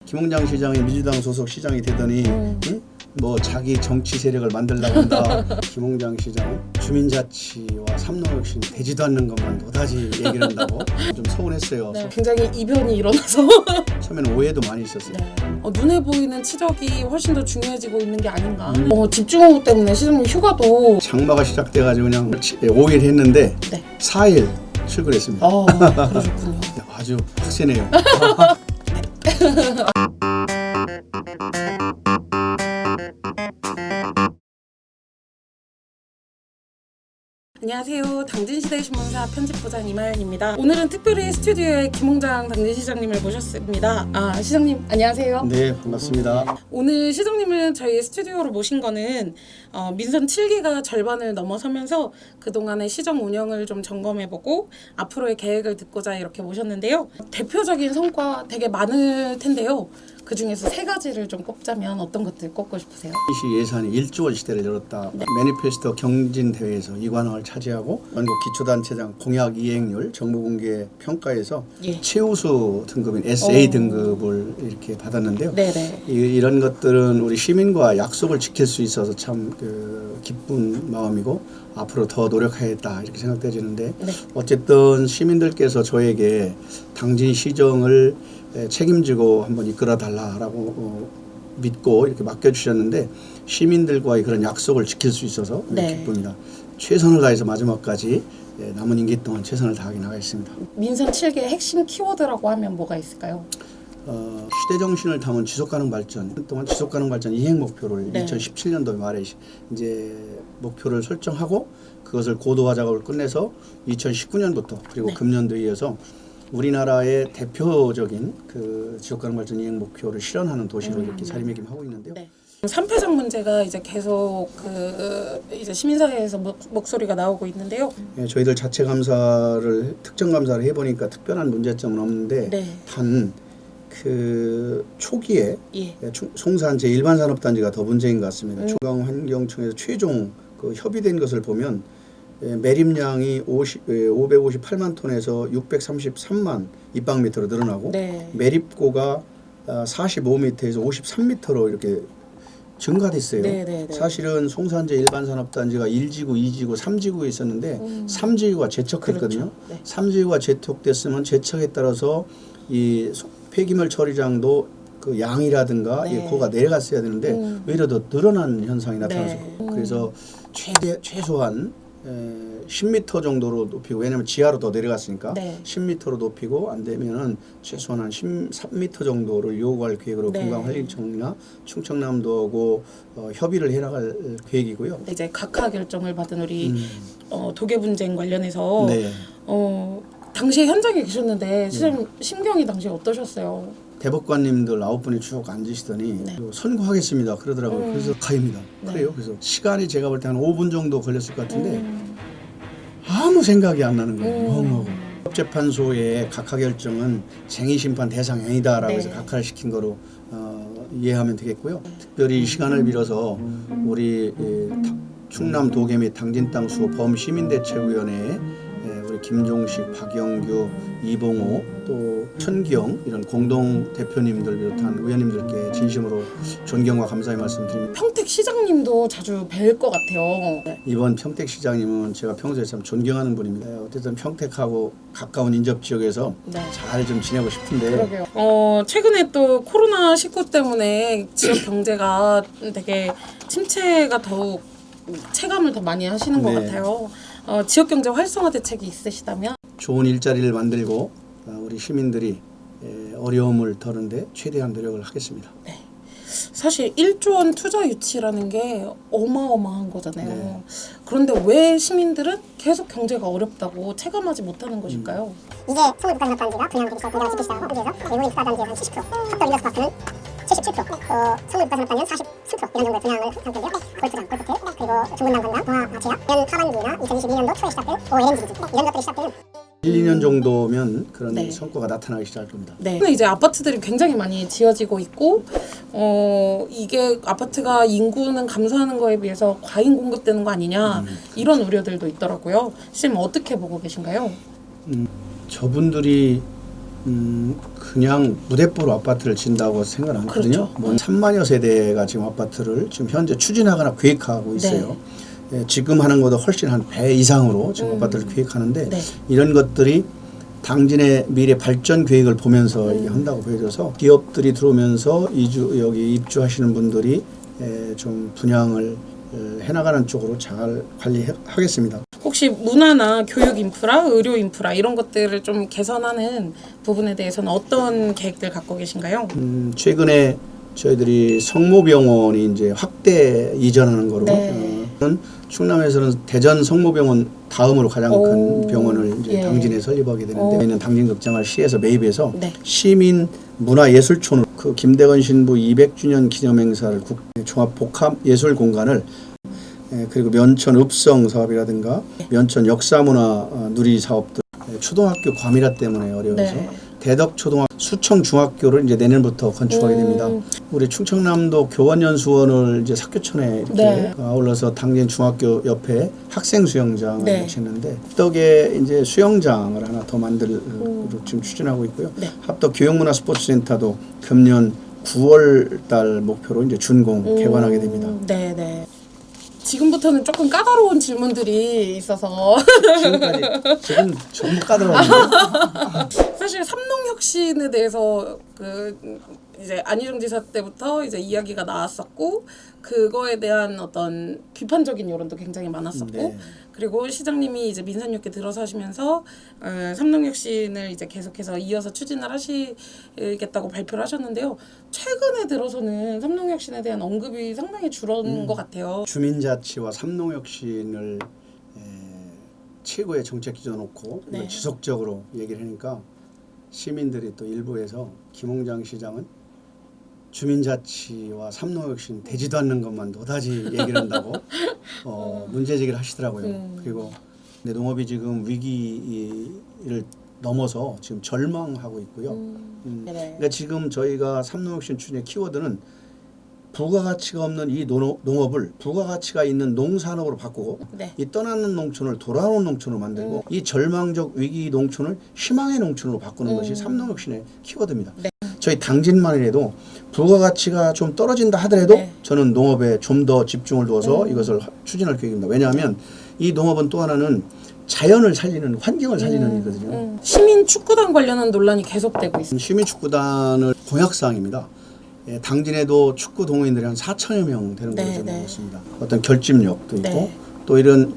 김홍장 시장이 민주당 소속 시장이 되더니 응? 뭐 자기 정치 세력을 만들려고 한다. 김홍장 시장 주민자치와 삼농혁신 되지도 않는 것만 노다지 얘기를 한다고 좀 서운했어요. 네, 굉장히 이변이 일어나서 처음에는 오해도 많이 있었어요. 네. 눈에 보이는 치적이 훨씬 더 중요해지고 있는 게 아닌가. 집중호우 때문에 시장님 휴가도 장마가 시작돼가지고 그냥 5일 했는데 네. 4일 출근했습니다. 그러셨군요. 아주 빡세네요. 안녕하세요. 당진시대 신문사 편집부장 이마연입니다. 오늘은 특별히 스튜디오에 김홍장 당진시장님을 모셨습니다. 시장님 안녕하세요. 네, 반갑습니다. 오늘 시장님을 저희 스튜디오로 모신 거는 민선 7기가 절반을 넘어서면서 그동안의 시정 운영을 좀 점검해보고 앞으로의 계획을 듣고자 이렇게 모셨는데요. 대표적인 성과 되게 많을 텐데요. 그 중에서 3가지를 좀 꼽자면 어떤 것들 꼽고 싶으세요? 시 예산이 1조 원 시대를 열었다. 네. 매니페스토 경진대회에서 2관왕을 차지하고 전국 기초단체장 공약 이행률 정보공개 평가에서 예. 최우수 등급인 SA 등급을 이렇게 받았는데요. 네네. 이런 것들은 우리 시민과 약속을 지킬 수 있어서 참 기쁜 마음이고 앞으로 더 노력하겠다 이렇게 생각되지는데 네. 어쨌든 시민들께서 저에게 당진 시정을 책임지고 한번 이끌어 달라라고 믿고 이렇게 맡겨주셨는데 시민들과의 그런 약속을 지킬 수 있어서 네. 기쁩니다. 최선을 다해서 마지막까지 남은 임기 동안 최선을 다하게 나가겠습니다. 민선 7기의 핵심 키워드라고 하면 뭐가 있을까요? 시대 정신을 담은 지속가능 발전 동안 지속가능 발전 이행 목표를 네. 2017년도 말에 이제 목표를 설정하고 그것을 고도화 작업을 끝내서 2019년부터 그리고 네. 금년도에 이어서 우리나라의 대표적인 그 지속가능 발전 이행 목표를 실현하는 도시로 이렇게 자리매김하고 있는데요. 네. 3패장 문제가 이제 계속 이제 시민사회에서 목소리가 나오고 있는데요. 저희들 자체 감사를 특정 감사를 해보니까 특별한 문제점은 없는데 네. 단 그 초기에 예. 송산 제1반산업단지가 더 문제인 것 같습니다. 중앙환경청에서 최종 그 협의된 것을 보면 매립량이 558만 톤에서 633만 입방미터로 늘어나고 네. 매립고가 45m에서 53m로 이렇게 증가됐어요. 네. 사실은 송산제 일반산업단지가 1지구, 2지구, 3지구에 있었는데 3지구가 제척했거든요. 그렇죠. 네. 3지구가 제척됐으면 제척에 따라서 이 폐기물 처리장도 그 양이라든가 네. 고가 내려갔어야 되는데 오히려 더 늘어난 현상이 나타나서 그래서 최소한 10m 정도로 높이고 왜냐하면 지하로 더 내려갔으니까 네. 10m로 높이고 안 되면은 최소한 한 13m 정도를 요구할 계획으로 네. 관광환경청이나 충청남도하고 협의를 해나갈 계획이고요. 이제 각하 결정을 받은 우리 도계 분쟁 관련해서 네. 당시에 현장에 계셨는데 시장님 심경이 당시에 어떠셨어요? 대법관님들 9분이 쭉 앉으시더니 네. 선고하겠습니다 그러더라고요. 그래서 가입니다. 네. 그래요. 그래서 시간이 제가 볼 때 한 5분 정도 걸렸을 것 같은데 아무 생각이 안 나는 거예요. 멍하고. 헌법재판소의 각하 결정은 쟁의심판 대상이 아니다라고 해서 네. 각하를 시킨 거로 이해하면 되겠고요. 특별히 이 시간을 빌어서 우리 충남 도계 및 당진 땅 수호 범시민대책위원회에 우리 김종식, 박영규, 이봉호 또 천기영 이런 공동 대표님들 비롯한 의원님들께 진심으로 존경과 감사의 말씀드립니다. 평택 시장님도 자주 뵐 것 같아요. 네. 이번 평택 시장님은 제가 평소에 참 존경하는 분입니다. 어쨌든 평택하고 가까운 인접 지역에서 네. 잘 좀 지내고 싶은데 그러게요. 최근에 또 코로나19 때문에 지역 경제가 되게 침체가 더욱 체감을 더 많이 하시는 것 네. 같아요. 지역 경제 활성화 대책이 있으시다면? 좋은 일자리를 만들고 우리 시민들이 어려움을 덜는데 최대한 노력을 하겠습니다. 네. 사실 1조 원 투자 유치라는 게 어마어마한 거잖아요. 네. 그런데 왜 시민들은 계속 경제가 어렵다고 체감하지 못하는 것일까요? 이게 서울국가산업단지가 분양들이 공장을 짓기 시작하고 거기에서 외국인 투자단지의 한 70%, factor 인더스 파크는 77%, 서울국가산업단지는 43% 이런 정도의 분양을 상태인데요. 골프장, 골프태, 그리고 중문난관광, 동화제약, 년 하반기나 2022년도 초에 시작된 OLNG 이런 것들이 시작되는 1, 2년 정도면 그런 네. 성과가 나타나기 시작할 겁니다. 네. 이제 아파트들이 굉장히 많이 지어지고 있고 이게 아파트가 인구는 감소하는 거에 비해서 과잉 공급되는 거 아니냐 이런 우려들도 있더라고요. 선생님 어떻게 보고 계신가요? 저분들이 그냥 무대포로 아파트를 짓는다고 생각 안 하거든요. 그렇죠. 뭐 3만여 세대가 지금 아파트를 지금 현재 추진하거나 계획하고 있어요. 예, 지금 하는 것보다 훨씬 한 배 이상으로 지금 아파트를 계획하는데 네. 이런 것들이 당진의 미래 발전 계획을 보면서 이게 한다고 보여져서 기업들이 들어오면서 여기 입주하시는 분들이 좀 분양을 해나가는 쪽으로 잘 관리하겠습니다. 혹시 문화나 교육 인프라, 의료 인프라 이런 것들을 좀 개선하는 부분에 대해서는 어떤 계획들 갖고 계신가요? 최근에 저희들이 성모병원이 이제 확대 이전하는 거로 네. 충남에서는 대전 성모병원 다음으로 가장 오, 큰 병원을 이제 예. 당진에 설립하게 되는데 저희는 당진극장을 시에서 매입해서 네. 시민 문화예술촌 그 김대건 신부 200주년 기념행사를 종합복합예술 공간을 그리고 면천 읍성 사업이라든가 면천 역사문화 누리 사업들 초등학교 과밀화 때문에 어려워서 네. 대덕초등학교 수청 중학교를 이제 내년부터 건축하게 됩니다. 우리 충청남도 교원연수원을 이제 사교촌에 이렇게 네. 아울러서 당진 중학교 옆에 학생 수영장을 네. 짓는데 합덕에 이제 수영장을 하나 더 만들기로 지금 추진하고 있고요. 네. 합덕 교육문화스포츠센터도 금년 9월 달 목표로 이제 준공 개관하게 됩니다. 네, 네. 지금부터는 조금 까다로운 질문들이 있어서 지금 전부 까다로운데 사실 삼농혁신에 대해서 이제 안희정 지사 때부터 이제 이야기가 나왔었고 그거에 대한 어떤 비판적인 여론도 굉장히 많았었고 네. 그리고 시장님이 이제 민선 6기 들어서시면서 삼농혁신을 이제 계속해서 이어서 추진을 하시겠다고 발표를 하셨는데요. 최근에 들어서는 삼농혁신에 대한 언급이 상당히 줄어든 것 같아요. 주민자치와 삼농혁신을 최고의 정책 기조 놓고 네. 지속적으로 얘기를 하니까 시민들이 또 일부에서 김홍장 시장은 주민자치와 삼농혁신 되지도 않는 것만 노다지 얘기를 한다고 문제 제기를 하시더라고요. 그리고 근데 농업이 지금 위기를 넘어서 지금 절망하고 있고요. 네. 그러니까 지금 저희가 삼농혁신 추진의 키워드는 부가가치가 없는 이 농업을 부가가치가 있는 농산업으로 바꾸고 네. 이 떠나는 농촌을 돌아오는 농촌으로 만들고 이 절망적 위기 농촌을 희망의 농촌으로 바꾸는 것이 삼농혁신의 키워드입니다. 네. 저희 당진만 해도 부가가치가 좀 떨어진다 하더라도 네. 저는 농업에 좀 더 집중을 두어서 이것을 추진할 계획입니다. 왜냐하면 이 농업은 또 하나는 자연을 살리는 환경을 살리는 일이거든요. 시민 축구단 관련한 논란이 계속되고 있습니다. 시민축구단을 공약사항입니다. 당진에도 축구 동호인들이 한 4천여 명 되는 걸로 저는 알고 있습니다. 어떤 결집력도 있고 네. 또 이런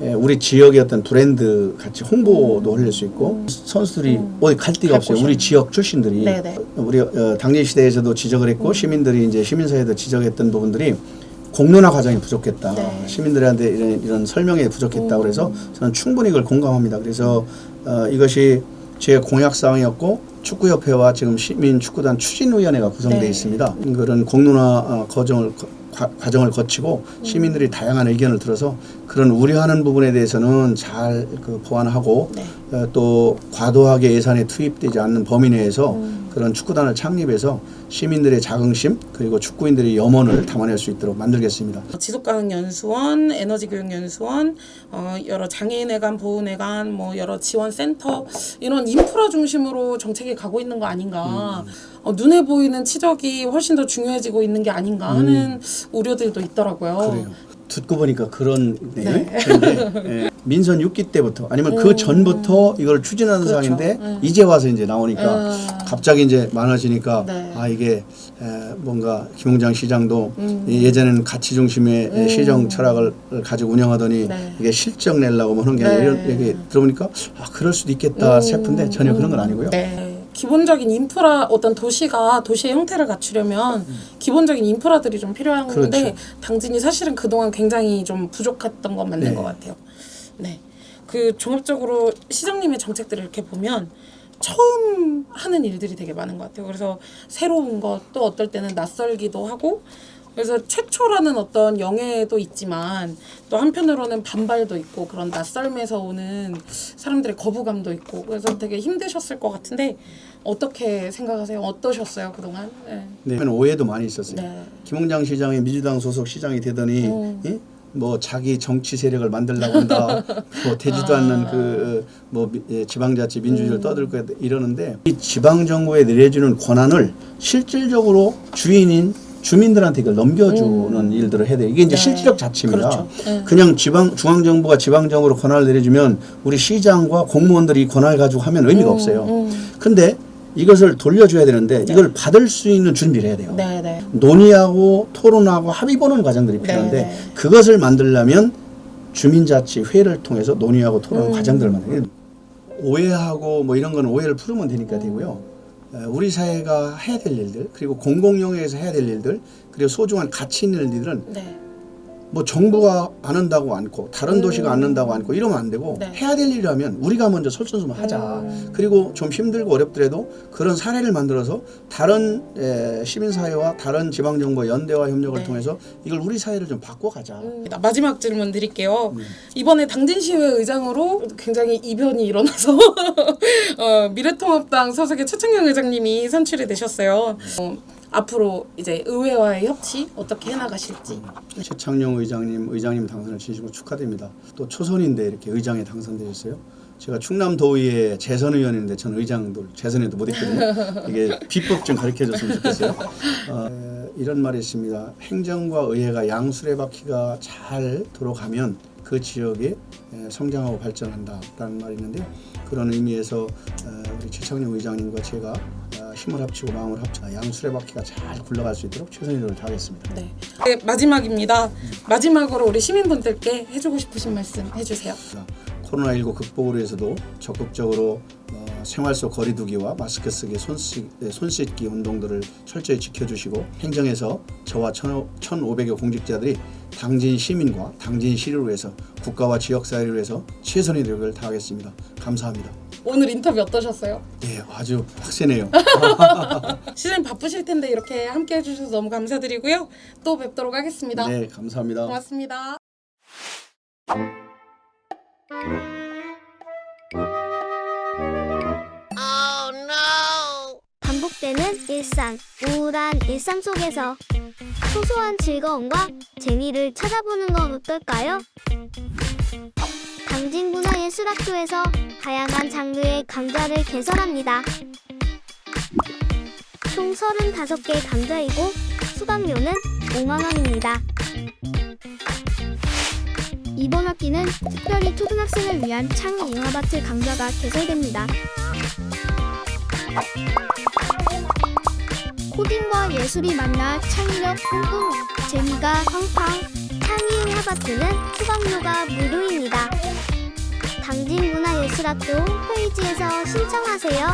우리 지역의 어떤 브랜드 같이 홍보도 올릴 수 있고 선수들이 어디 갈 데가 없어요. 곳이 우리 지역 출신들이 네네. 우리 당진 시대에서도 지적을 했고 시민들이 이제 시민사회도 지적했던 부분들이 공론화 과정이 부족했다. 네. 시민들한테 이런 설명이 부족했다. 그래서 저는 충분히 이걸 공감합니다. 그래서 이것이 제 공약 사항이었고 축구협회와 지금 시민축구단 추진위원회가 구성되어 네. 있습니다. 그런 공론화 과정을 거치고 시민들이 다양한 의견을 들어서 그런 우려하는 부분에 대해서는 잘 보완하고 네. 또 과도하게 예산에 투입되지 않는 범위 내에서 그런 축구단을 창립해서 시민들의 자긍심 그리고 축구인들의 염원을 담아낼 수 있도록 만들겠습니다. 지속가능연수원, 에너지교육연수원, 여러 장애인회관, 보훈회관, 뭐 여러 지원센터 이런 인프라 중심으로 정책이 가고 있는 거 아닌가. 눈에 보이는 치적이 훨씬 더 중요해지고 있는 게 아닌가 하는 우려들도 있더라고요. 그래요. 듣고 보니까 그러네요. 그런데 민선 6기 때부터 아니면 그 전부터 이걸 추진하는 그렇죠. 사항인데 이제 와서 이제 나오니까 갑자기 이제 많아지니까 네. 이게 뭔가 김홍장 시장도 예전에는 가치 중심의 시정 철학을 가지고 운영하더니 네. 이게 실적 내려고 뭐 하는 게 네. 이런 얘기 들어보니까 그럴 수도 있겠다 싶은데 전혀 그런 건 아니고요. 네. 기본적인 인프라 어떤 도시의 형태를 갖추려면 기본적인 인프라들이 좀 필요한 건데 그렇죠. 당진이 사실은 그동안 굉장히 좀 부족했던 건 맞는 네. 것 같아요. 네. 종합적으로 시장님의 정책들을 이렇게 보면 처음 하는 일들이 되게 많은 것 같아요. 그래서 새로운 것 또 어떨 때는 낯설기도 하고 그래서 최초라는 어떤 영예도 있지만 또 한편으로는 반발도 있고 그런 낯설면서 오는 사람들의 거부감도 있고 그래서 되게 힘드셨을 것 같은데 어떻게 생각하세요? 어떠셨어요 그동안? 네. 네, 오해도 많이 있었어요. 네. 김홍장 시장이 민주당 소속 시장이 되더니 뭐 자기 정치 세력을 만들려고 한다. 뭐 되지도 않는 지방자치 민주주의를 떠들고 이러는데 이 지방 정부에 내려주는 권한을 실질적으로 주인인 주민들한테 이걸 넘겨주는 일들을 해야 돼. 이게 이제 네. 실질적 자치입니다. 그렇죠. 네. 그냥 중앙 정부가 지방 정부로 권한을 내려주면 우리 시장과 공무원들이 이 권한을 가지고 하면 의미가 없어요. 근데 이것을 돌려줘야 되는데 이걸 받을 수 있는 준비를 해야 돼요. 네, 네. 논의하고 토론하고 합의 보는 과정들이 필요한데 네. 그것을 만들려면 주민자치회를 통해서 논의하고 토론 과정들을 만들어요. 오해하고 뭐 이런 거는 오해를 풀으면 되니까 되고요. 우리 사회가 해야 될 일들 그리고 공공영역에서 해야 될 일들 그리고 소중한 가치 있는 일들은 네. 뭐 정부가 안 한다고 않고 다른 도시가 안 한다고 않고 이러면 안 되고 네. 해야 될 일이라면 우리가 먼저 솔선수범 하자. 그리고 좀 힘들고 어렵더라도 그런 사례를 만들어서 다른 시민사회와 다른 지방정부의 연대와 협력을 네. 통해서 이걸 우리 사회를 좀 바꿔가자. 마지막 질문 드릴게요. 이번에 당진시의회 의장으로 굉장히 이변이 일어나서 미래통합당 소속의 최창녕 의장님이 선출이 되셨어요. 앞으로 이제 의회와의 협치 어떻게 해나가실지. 최창녕 의장님 당선을 진심으로 축하드립니다. 또 초선인데 이렇게 의장에 당선되셨어요. 제가 충남도의회 재선의원인데 저는 의장들 재선에도 못했거든요. 이게 비법 좀 가르쳐줬으면 좋겠어요. 이런 말이 있습니다. 행정과 의회가 양수레바퀴가 잘 돌아가면 그 지역이 성장하고 발전한다라는 말이 있는데요. 그런 의미에서 우리 최창녕 의장님과 제가 힘을 합치고 마음을 합쳐 양수레바퀴가 잘 굴러갈 수 있도록 최선의 노력을 다하겠습니다. 네. 네, 마지막입니다. 마지막으로 우리 시민분들께 해주고 싶으신 말씀 해주세요. 코로나19 극복을 위해서도 적극적으로 생활 속 거리 두기와 마스크 쓰기, 손 씻기 운동들을 철저히 지켜주시고 행정에서 저와 1,500여 공직자들이 당진 시민과 당진 시를 위해서 국가와 지역사회를 위해서 최선의 노력을 다하겠습니다. 감사합니다. 오늘 인터뷰 어떠셨어요? 네, 아주 빡세네요. 시장님 바쁘실 텐데 이렇게 함께 해주셔서 너무 감사드리고요. 또 뵙도록 하겠습니다. 네, 감사합니다. 고맙습니다. 반복되는 일상, 우울한 일상 속에서 소소한 즐거움과 재미를 찾아보는 건 어떨까요? 당진문화예술학교에서 다양한 장르의 강좌를 개설합니다. 총 35개 강좌이고 수강료는 5만 원입니다. 이번 학기는 특별히 초등학생을 위한 창의 잉어바트 강좌가 개설됩니다. 코딩과 예술이 만나 창의력 뿜뿜, 재미가 팡팡. 창의 잉어바트는 수강료가 무료입니다. 당진문화예술학교 홈페이지에서 신청하세요.